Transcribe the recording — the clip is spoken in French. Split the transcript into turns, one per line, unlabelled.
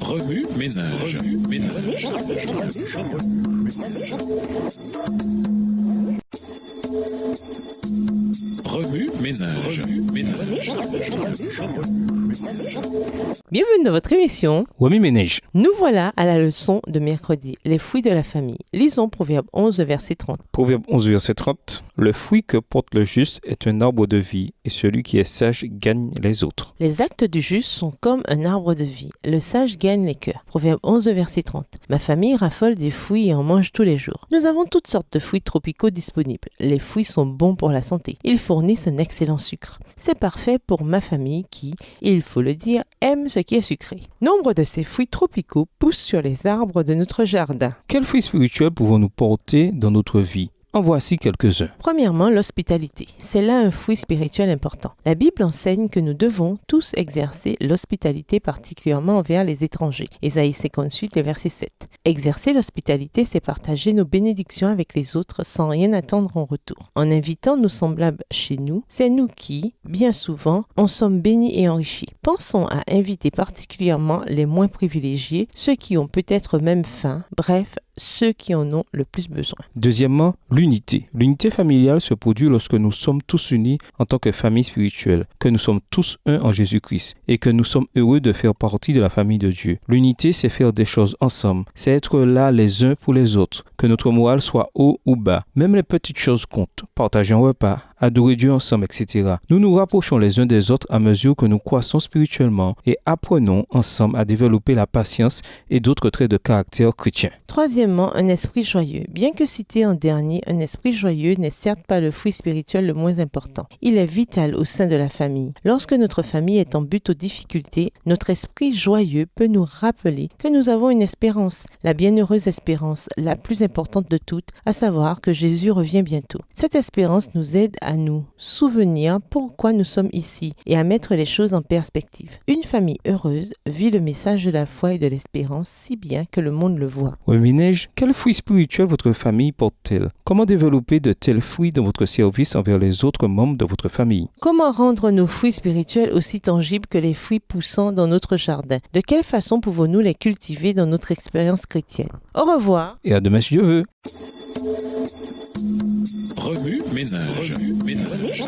Remue ménage. Remue ménage.
Bienvenue dans votre émission.
Remue ménage.
Nous voilà à la leçon de mercredi, les fruits de la famille. Lisons Proverbe 11, verset 30.
Proverbe 11, verset 30. Le fruit que porte le juste est un arbre de vie, et celui qui est sage gagne les autres.
Les actes du juste sont comme un arbre de vie. Le sage gagne les cœurs. Proverbe 11, verset 30. Ma famille raffole des fruits et en mange tous les jours. Nous avons toutes sortes de fruits tropicaux disponibles. Les fruits sont bons pour la santé. Ils fournissent un excellent sucre. C'est parfait pour ma famille qui, il faut le dire, aime ce qui est sucré. Nombre de ces fruits tropicaux poussent sur les arbres de notre jardin.
Quels fruits spirituels pouvons-nous porter dans notre vie? En voici quelques-uns.
Premièrement, l'hospitalité. C'est là un fruit spirituel important. La Bible enseigne que nous devons tous exercer l'hospitalité particulièrement envers les étrangers. Ésaïe 58, le verset 7. Exercer l'hospitalité, c'est partager nos bénédictions avec les autres sans rien attendre en retour. En invitant nos semblables chez nous, c'est nous qui, bien souvent, en sommes bénis et enrichis. Pensons à inviter particulièrement les moins privilégiés, ceux qui ont peut-être même faim, bref, ceux qui en ont le plus besoin.
Deuxièmement, l'unité. L'unité familiale se produit lorsque nous sommes tous unis en tant que famille spirituelle, que nous sommes tous un en Jésus-Christ et que nous sommes heureux de faire partie de la famille de Dieu. L'unité, c'est faire des choses ensemble, c'est être là les uns pour les autres, que notre morale soit haut ou bas. Même les petites choses comptent. Partager un repas, adorer Dieu ensemble, etc. Nous nous rapprochons les uns des autres à mesure que nous croissons spirituellement et apprenons ensemble à développer la patience et d'autres traits de caractère chrétien.
Troisièmement, un esprit joyeux. Bien que cité en dernier, un esprit joyeux n'est certes pas le fruit spirituel le moins important. Il est vital au sein de la famille. Lorsque notre famille est en butte aux difficultés, notre esprit joyeux peut nous rappeler que nous avons une espérance, la bienheureuse espérance, la plus importante de toutes, à savoir que Jésus revient bientôt. Cette espérance nous aide à nous souvenir pourquoi nous sommes ici et à mettre les choses en perspective. Une famille heureuse vit le message de la foi et de l'espérance si bien que le monde le voit.
Ménage, quels fruits spirituels votre famille porte-t-elle? Comment développer de tels fruits dans votre service envers les autres membres de votre famille?
Comment rendre nos fruits spirituels aussi tangibles que les fruits poussant dans notre jardin? De quelle façon pouvons-nous les cultiver dans notre expérience chrétienne? Au revoir.
Et à demain si Dieu veut.
Remue ménage. Remue ménage.